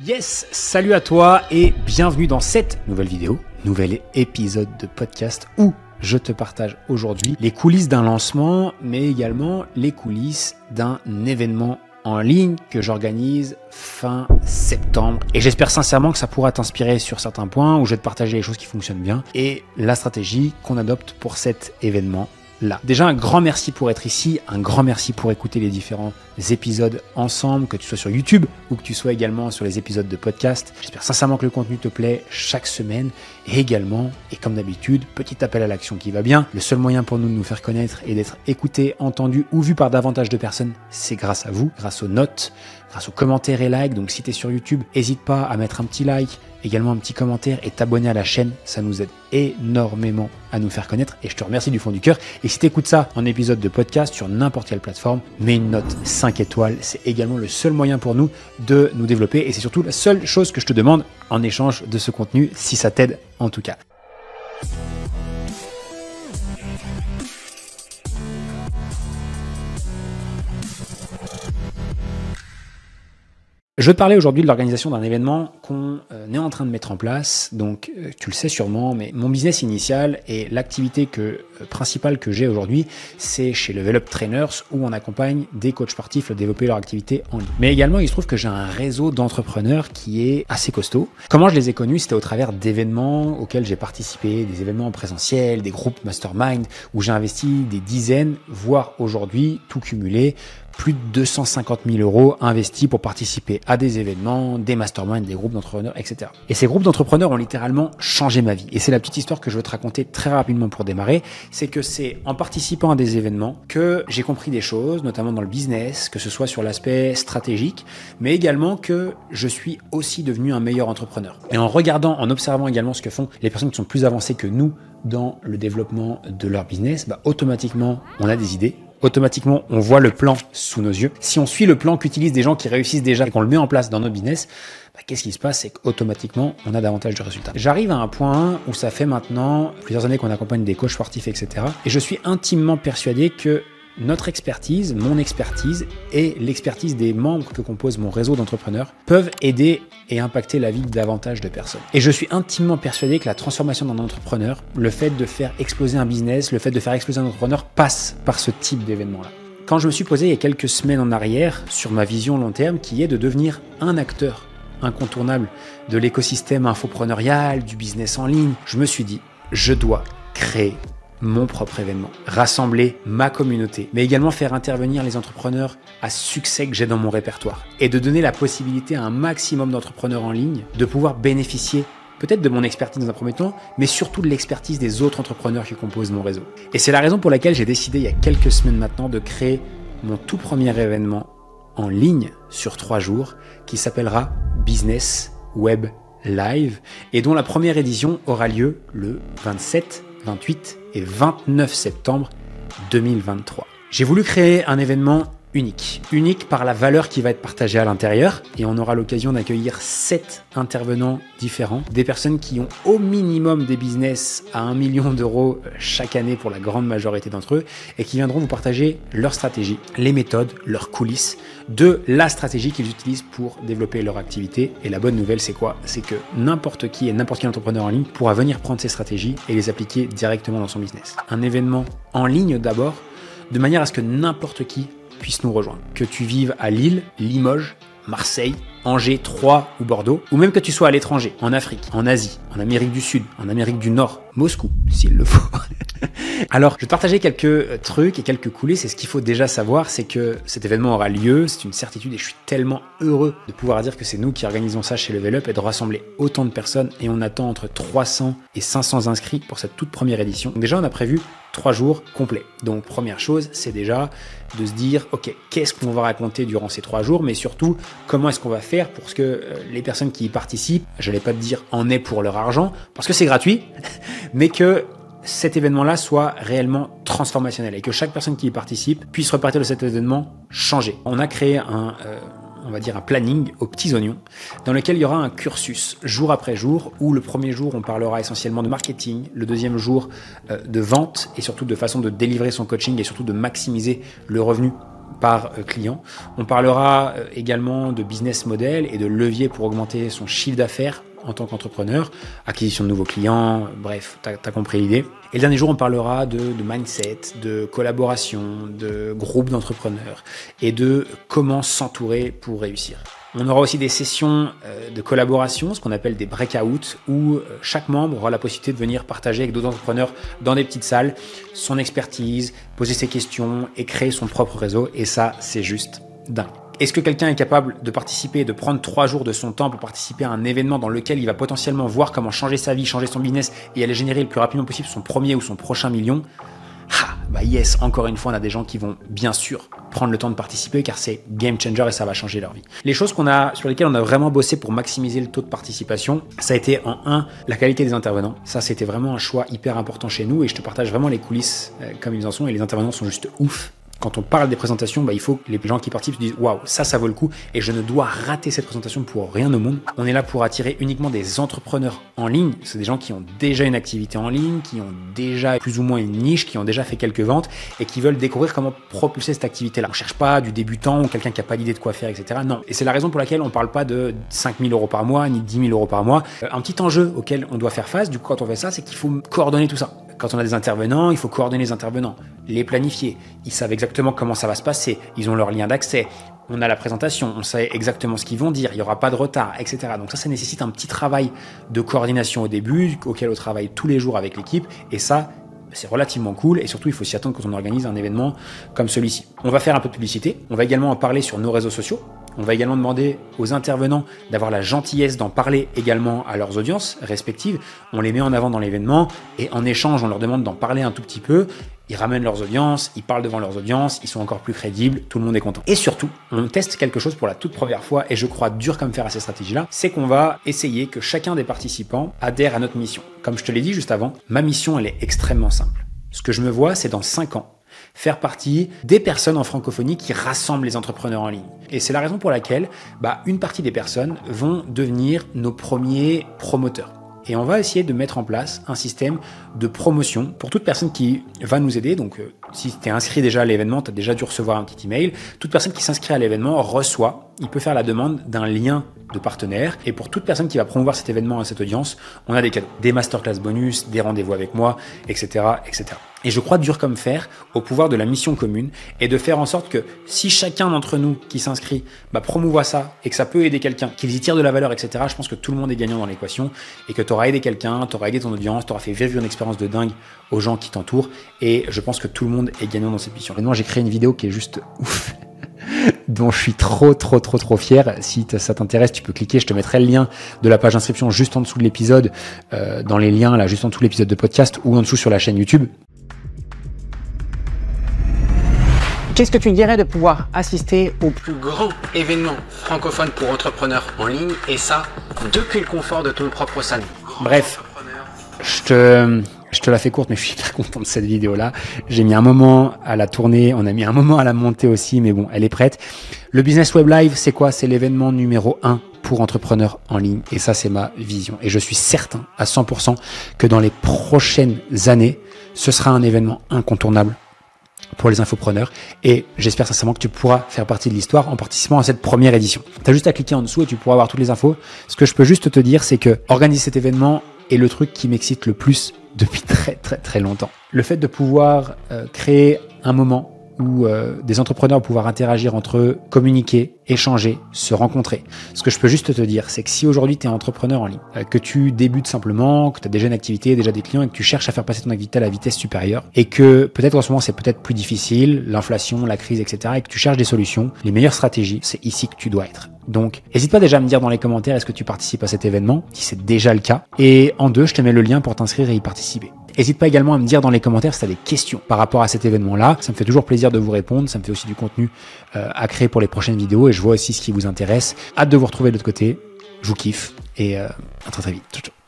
Yes, salut à toi et bienvenue dans cette nouvelle vidéo, nouvel épisode de podcast où je te partage aujourd'hui les coulisses d'un lancement, mais également les coulisses d'un événement en ligne que j'organise fin septembre. Et j'espère sincèrement que ça pourra t'inspirer sur certains points où je vais te partager les choses qui fonctionnent bien et la stratégie qu'on adopte pour cet événement. Là. Déjà, un grand merci pour être ici, un grand merci pour écouter les différents épisodes ensemble, que tu sois sur YouTube ou que tu sois également sur les épisodes de podcast. J'espère sincèrement que le contenu te plaît chaque semaine et également, et comme d'habitude, petit appel à l'action qui va bien. Le seul moyen pour nous de nous faire connaître et d'être écoutés, entendus ou vus par davantage de personnes, c'est grâce à vous, grâce aux notes, grâce aux commentaires et likes. Donc si tu es sur YouTube, n'hésite pas à mettre un petit like, également un petit commentaire et t'abonner à la chaîne, ça nous aide énormément à nous faire connaître et je te remercie du fond du cœur. Et si tu écoutes ça en épisode de podcast sur n'importe quelle plateforme, mets une note 5 étoiles, c'est également le seul moyen pour nous de nous développer et c'est surtout la seule chose que je te demande en échange de ce contenu, si ça t'aide en tout cas. Je vais te parler aujourd'hui de l'organisation d'un événement qu'on est en train de mettre en place. Donc, tu le sais sûrement, mais mon business initial et l'activité principale que j'ai aujourd'hui, c'est chez Level Up Trainers où on accompagne des coachs sportifs à développer leur activité en ligne. Mais également, il se trouve que j'ai un réseau d'entrepreneurs qui est assez costaud. Comment je les ai connus? C'était au travers d'événements auxquels j'ai participé, des événements en présentiel, des groupes mastermind où j'ai investi des dizaines, voire aujourd'hui, tout cumulé, plus de 250 000 € investis pour participer à des événements, des masterminds, des groupes d'entrepreneurs, etc. Et ces groupes d'entrepreneurs ont littéralement changé ma vie. Et c'est la petite histoire que je veux te raconter très rapidement pour démarrer. C'est que c'est en participant à des événements que j'ai compris des choses, notamment dans le business, que ce soit sur l'aspect stratégique, mais également que je suis aussi devenu un meilleur entrepreneur. Et en regardant, en observant également ce que font les personnes qui sont plus avancées que nous dans le développement de leur business, automatiquement, on a des idées. Automatiquement, on voit le plan sous nos yeux. Si on suit le plan qu'utilisent des gens qui réussissent déjà et qu'on le met en place dans notre business, qu'est-ce qui se passe? C'est qu'automatiquement, on a davantage de résultats. J'arrive à un point où ça fait maintenant plusieurs années qu'on accompagne des coachs sportifs, etc. Et je suis intimement persuadé que notre expertise, mon expertise et l'expertise des membres que compose mon réseau d'entrepreneurs peuvent aider et impacter la vie de davantage de personnes. Et je suis intimement persuadé que la transformation d'un entrepreneur, le fait de faire exploser un business, le fait de faire exploser un entrepreneur passe par ce type d'événement-là. Quand je me suis posé il y a quelques semaines en arrière sur ma vision long terme qui est de devenir un acteur incontournable de l'écosystème infopreneurial, du business en ligne, je me suis dit, je dois créer mon propre événement, rassembler ma communauté, mais également faire intervenir les entrepreneurs à succès que j'ai dans mon répertoire et de donner la possibilité à un maximum d'entrepreneurs en ligne de pouvoir bénéficier peut-être de mon expertise dans un premier temps, mais surtout de l'expertise des autres entrepreneurs qui composent mon réseau. Et c'est la raison pour laquelle j'ai décidé il y a quelques semaines maintenant de créer mon tout premier événement en ligne sur 3 jours qui s'appellera Business Web Live et dont la première édition aura lieu le 27, 28 et 29 septembre 2023. J'ai voulu créer un événement unique par la valeur qui va être partagée à l'intérieur et on aura l'occasion d'accueillir 7 intervenants différents, des personnes qui ont au minimum des business à 1 million d'euros chaque année pour la grande majorité d'entre eux et qui viendront vous partager leur stratégie, les méthodes, leurs coulisses de la stratégie qu'ils utilisent pour développer leur activité. Et la bonne nouvelle, c'est quoi? C'est que n'importe qui et n'importe quel entrepreneur en ligne pourra venir prendre ces stratégies et les appliquer directement dans son business. Un événement en ligne d'abord, de manière à ce que n'importe qui puisse nous rejoindre. Que tu vives à Lille, Limoges, Marseille, Angers, Troyes ou Bordeaux, ou même que tu sois à l'étranger, en Afrique, en Asie, en Amérique du Sud, en Amérique du Nord, Moscou, s'il le faut. Alors, je vais te partager quelques trucs et quelques coulisses. Et ce qu'il faut déjà savoir, c'est que cet événement aura lieu, c'est une certitude et je suis tellement heureux de pouvoir dire que c'est nous qui organisons ça chez Level Up et de rassembler autant de personnes. Et on attend entre 300 et 500 inscrits pour cette toute première édition. Donc déjà, on a prévu 3 jours complets. Donc, première chose, c'est déjà de se dire, ok, qu'est-ce qu'on va raconter durant ces 3 jours, mais surtout, comment est-ce qu'on va faire pour que les personnes qui y participent, je n'allais pas te dire en aient pour leur argent, parce que c'est gratuit, mais que cet événement-là soit réellement transformationnel et que chaque personne qui y participe puisse repartir de cet événement changé. On a créé un planning aux petits oignons dans lequel il y aura un cursus jour après jour où le premier jour on parlera essentiellement de marketing, le deuxième jour de vente et surtout de façon de délivrer son coaching et surtout de maximiser le revenu par client. On parlera également de business model et de levier pour augmenter son chiffre d'affaires en tant qu'entrepreneur, acquisition de nouveaux clients, bref, t'as compris l'idée. Et le dernier jour, on parlera de mindset, de collaboration, de groupe d'entrepreneurs et de comment s'entourer pour réussir. On aura aussi des sessions de collaboration, ce qu'on appelle des breakouts, où chaque membre aura la possibilité de venir partager avec d'autres entrepreneurs dans des petites salles son expertise, poser ses questions et créer son propre réseau. Et ça, c'est juste dingue. Est-ce que quelqu'un est capable de participer, de prendre 3 jours de son temps pour participer à un événement dans lequel il va potentiellement voir comment changer sa vie, changer son business et aller générer le plus rapidement possible son premier ou son prochain million? Bah yes, encore une fois, on a des gens qui vont bien sûr prendre le temps de participer car c'est game changer et ça va changer leur vie. Les choses sur lesquelles on a vraiment bossé pour maximiser le taux de participation, ça a été en 1, la qualité des intervenants. Ça, c'était vraiment un choix hyper important chez nous et je te partage vraiment les coulisses comme ils en sont et les intervenants sont juste ouf. Quand on parle des présentations, il faut que les gens qui participent se disent « Waouh, ça vaut le coup et je ne dois rater cette présentation pour rien au monde ». On est là pour attirer uniquement des entrepreneurs en ligne. C'est des gens qui ont déjà une activité en ligne, qui ont déjà plus ou moins une niche, qui ont déjà fait quelques ventes et qui veulent découvrir comment propulser cette activité-là. On ne cherche pas du débutant ou quelqu'un qui n'a pas d'idée de quoi faire, etc. Non. Et c'est la raison pour laquelle on ne parle pas de 5 000 € par mois ni 10 000 € par mois. Un petit enjeu auquel on doit faire face, du coup, quand on fait ça, c'est qu'il faut coordonner tout ça. Quand on a des intervenants, il faut coordonner les intervenants, les planifier. Ils savent exactement comment ça va se passer. Ils ont leur lien d'accès. On a la présentation. On sait exactement ce qu'ils vont dire. Il n'y aura pas de retard, etc. Donc ça nécessite un petit travail de coordination au début, auquel on travaille tous les jours avec l'équipe. Et ça, c'est relativement cool. Et surtout, il faut s'y attendre quand on organise un événement comme celui-ci. On va faire un peu de publicité. On va également en parler sur nos réseaux sociaux. On va également demander aux intervenants d'avoir la gentillesse d'en parler également à leurs audiences respectives. On les met en avant dans l'événement et en échange, on leur demande d'en parler un tout petit peu. Ils ramènent leurs audiences, ils parlent devant leurs audiences, ils sont encore plus crédibles, tout le monde est content. Et surtout, on teste quelque chose pour la toute première fois et je crois dur comme fer à ces stratégies-là, c'est qu'on va essayer que chacun des participants adhère à notre mission. Comme je te l'ai dit juste avant, ma mission, elle est extrêmement simple. Ce que je me vois, c'est dans 5 ans, faire partie des personnes en francophonie qui rassemblent les entrepreneurs en ligne. Et c'est la raison pour laquelle une partie des personnes vont devenir nos premiers promoteurs. Et on va essayer de mettre en place un système de promotion pour toute personne qui va nous aider. Donc, si tu es inscrit déjà à l'événement, tu as déjà dû recevoir un petit email. Toute personne qui s'inscrit à l'événement reçoit, il peut faire la demande d'un lien de partenaire. Et pour toute personne qui va promouvoir cet événement à cette audience, on a des cadeaux, des masterclass bonus, des rendez-vous avec moi, etc., etc. Et je crois dur comme fer au pouvoir de la mission commune et de faire en sorte que si chacun d'entre nous qui s'inscrit promouvoit ça et que ça peut aider quelqu'un, qu'il y tire de la valeur, etc., je pense que tout le monde est gagnant dans l'équation et que tu auras aidé quelqu'un, tu auras aidé ton audience, tu auras fait vivre une expérience de dingue aux gens qui t'entourent et je pense que tout le monde est gagnant dans cette mission. Maintenant, j'ai créé une vidéo qui est juste ouf. Dont je suis trop fier. Si ça t'intéresse, tu peux cliquer, je te mettrai le lien de la page d'inscription juste en dessous de l'épisode, dans les liens là, juste en dessous de l'épisode de podcast ou en dessous sur la chaîne YouTube. Qu'est-ce que tu dirais de pouvoir assister au plus grand événement francophone pour entrepreneurs en ligne et ça depuis le confort de ton propre salon? Bref, je te la fais courte, mais je suis hyper content de cette vidéo-là. J'ai mis un moment à la tourner, on a mis un moment à la monter aussi, mais bon, elle est prête. Le Business Web Live, c'est quoi? C'est l'événement numéro 1 pour entrepreneurs en ligne. Et ça, c'est ma vision. Et je suis certain à 100% que dans les prochaines années, ce sera un événement incontournable pour les infopreneurs et j'espère sincèrement que tu pourras faire partie de l'histoire en participant à cette première édition. Tu as juste à cliquer en dessous et tu pourras avoir toutes les infos. Ce que je peux juste te dire, c'est que organiser cet événement est le truc qui m'excite le plus depuis très longtemps. Le fait de pouvoir créer un moment où des entrepreneurs vont pouvoir interagir entre eux, communiquer, échanger, se rencontrer. Ce que je peux juste te dire, c'est que si aujourd'hui tu es entrepreneur en ligne, que tu débutes simplement, que tu as déjà une activité, déjà des clients et que tu cherches à faire passer ton activité à la vitesse supérieure et que peut-être en ce moment c'est peut-être plus difficile, l'inflation, la crise, etc. et que tu cherches des solutions, les meilleures stratégies, c'est ici que tu dois être. Donc, n'hésite pas déjà à me dire dans les commentaires est-ce que tu participes à cet événement, si c'est déjà le cas. Et en 2, je te mets le lien pour t'inscrire et y participer. N'hésite pas également à me dire dans les commentaires si tu as des questions par rapport à cet événement-là. Ça me fait toujours plaisir de vous répondre. Ça me fait aussi du contenu à créer pour les prochaines vidéos et je vois aussi ce qui vous intéresse. Hâte de vous retrouver de l'autre côté. Je vous kiffe et à très vite. Ciao, ciao.